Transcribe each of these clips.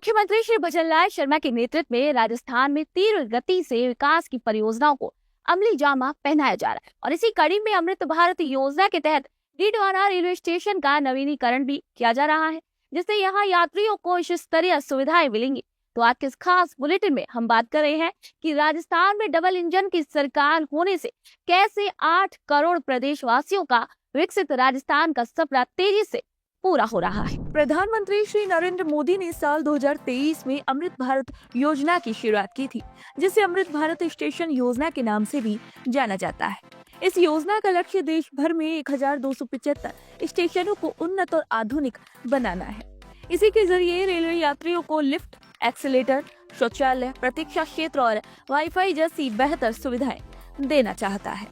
मुख्यमंत्री श्री भजनलाल शर्मा के नेतृत्व में राजस्थान में तीव्र गति से विकास की परियोजनाओं को अमली जामा पहनाया जा रहा है और इसी कड़ी में अमृत भारत योजना के तहत डीडवाना रेलवे स्टेशन का नवीनीकरण भी किया जा रहा है, जिससे यहाँ यात्रियों को उच्च स्तरीय सुविधाएं मिलेंगी। तो आज के इस खास बुलेटिन में हम बात कर रहे हैं कि राजस्थान में डबल इंजन की सरकार होने से कैसे 8 करोड़ प्रदेशवासियों का विकसित राजस्थान का सपना तेजी से पूरा हो रहा है। प्रधानमंत्री श्री नरेंद्र मोदी ने साल 2023 में अमृत भारत योजना की शुरुआत की थी, जिसे अमृत भारत स्टेशन योजना के नाम से भी जाना जाता है। इस योजना का लक्ष्य देश भर में 1275 स्टेशनों को उन्नत और आधुनिक बनाना है। इसी के जरिए रेलवे यात्रियों को लिफ्ट, एक्सीलेटर, शौचालय, प्रतीक्षा क्षेत्र और वाईफाई जैसी बेहतर सुविधाएं देना चाहता है।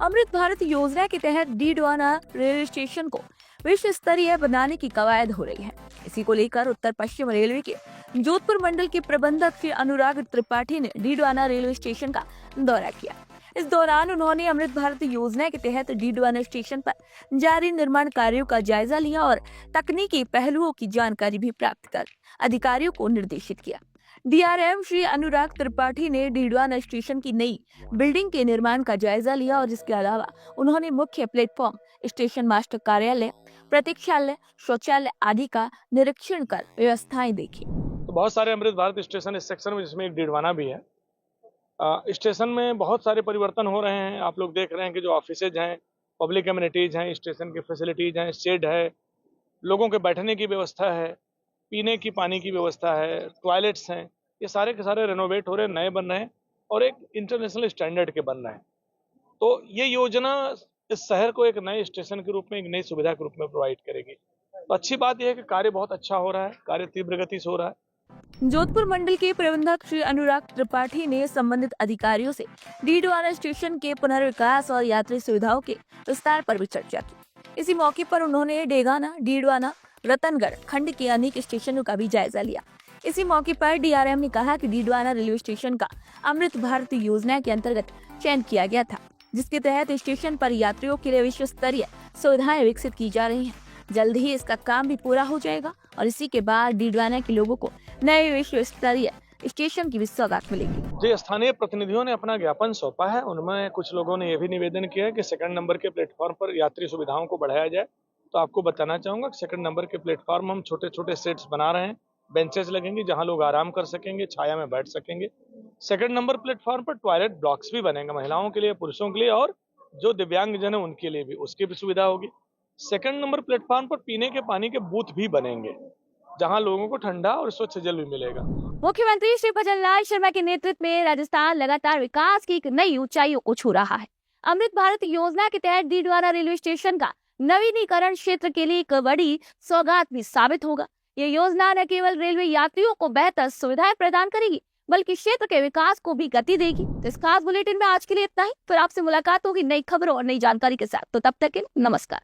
अमृत भारत योजना के तहत डीडवाना रेलवे स्टेशन को विश्व स्तरीय बनाने की कवायद हो रही है। इसी को लेकर उत्तर पश्चिम रेलवे के जोधपुर मंडल के प्रबंधक श्री अनुराग त्रिपाठी ने डीडवाना रेलवे स्टेशन का दौरा किया। इस दौरान उन्होंने अमृत भारत योजना के तहत डीडवाना स्टेशन पर जारी निर्माण कार्यों का जायजा लिया और तकनीकी पहलुओं की जानकारी भी प्राप्त कर अधिकारियों को निर्देशित किया। डीआरएम श्री अनुराग त्रिपाठी ने डीडवाना स्टेशन की नई बिल्डिंग के निर्माण का जायजा लिया और इसके अलावा उन्होंने मुख्य प्लेटफॉर्म, स्टेशन मास्टर कार्यालय, प्रतीक्षालय, शौचालय आदि का निरीक्षण कर व्यवस्थाएं देखी। तो बहुत सारे अमृत भारत स्टेशन इस सेक्शन में, जिसमें एक डीडवाना भी है। स्टेशन में बहुत सारे परिवर्तन हो रहे हैं। आप लोग देख रहे हैं कि जो ऑफिसेज हैं, पब्लिक एमिनिटीज हैं, स्टेशन की फैसिलिटीज हैं, शेड है, लोगों के बैठने की व्यवस्था है, पीने की पानी की व्यवस्था है, टॉयलेट्स हैं, ये सारे के सारे रेनोवेट हो रहे हैं, नए बन रहे हैं और एक इंटरनेशनल स्टैंडर्ड के बन रहे हैं। तो ये योजना इस शहर को एक नए स्टेशन के रूप में, एक नई सुविधा के रूप में प्रोवाइड करेगी। तो अच्छी बात यह है कि कार्य बहुत अच्छा हो रहा है, कार्य तीव्र गति से हो रहा है। जोधपुर मंडल के प्रबंधक श्री अनुराग त्रिपाठी ने संबंधित अधिकारियों से डीडवाना स्टेशन के पुनर्विकास और यात्री सुविधाओं के विस्तार पर भी चर्चा की। इसी मौके पर उन्होंने डेगाना, डीडवाना, रतनगढ़ खंड के अनेक स्टेशनों का भी जायजा लिया। इसी मौके पर डीआरएम ने कहा कि डीडवाना रेलवे स्टेशन का अमृत भारत योजना के अंतर्गत चयन किया गया था, जिसके तहत स्टेशन पर यात्रियों के लिए विश्व स्तरीय सुविधाएं विकसित की जा रही हैं। जल्द ही इसका काम भी पूरा हो जाएगा और इसी के बाद डीडवाना के लोगों को नए विश्व स्तरीय स्टेशन की भी सौगात मिलेगी। जो स्थानीय प्रतिनिधियों ने अपना ज्ञापन सौंपा है, उनमें कुछ लोगों ने यह भी निवेदन किया है कि सेकंड नंबर के प्लेटफॉर्म पर यात्री सुविधाओं को बढ़ाया जाए। तो आपको बताना चाहूंगा कि सेकंड नंबर के प्लेटफॉर्म हम छोटे छोटे सेट्स बना रहे हैं। बेंचेस लगेंगे जहां लोग आराम कर सकेंगे, छाया में बैठ सकेंगे। सेकंड नंबर प्लेटफॉर्म पर टॉयलेट ब्लॉक्स भी बनेंगे, महिलाओं के लिए, पुरुषों के लिए और जो दिव्यांग जन है उनके लिए भी, उसकी भी सुविधा होगी। सेकंड नंबर प्लेटफॉर्म पर पीने के पानी के बूथ भी बनेंगे, जहां लोगों को ठंडा और स्वच्छ जल भी मिलेगा। मुख्यमंत्री श्री भजनलाल शर्मा के नेतृत्व में राजस्थान लगातार विकास की एक नई ऊंचाइयों को छू रहा है। अमृत भारत योजना के तहत डीडवाना रेलवे स्टेशन का नवीनीकरण क्षेत्र के लिए एक बड़ी सौगात भी साबित होगा। ये योजना न केवल रेलवे यात्रियों को बेहतर सुविधाएं प्रदान करेगी, बल्कि क्षेत्र के विकास को भी गति देगी। तो इस खास बुलेटिन में आज के लिए इतना ही। फिर आपसे मुलाकात होगी नई खबरों और नई जानकारी के साथ। तो तब तक के लिए नमस्कार।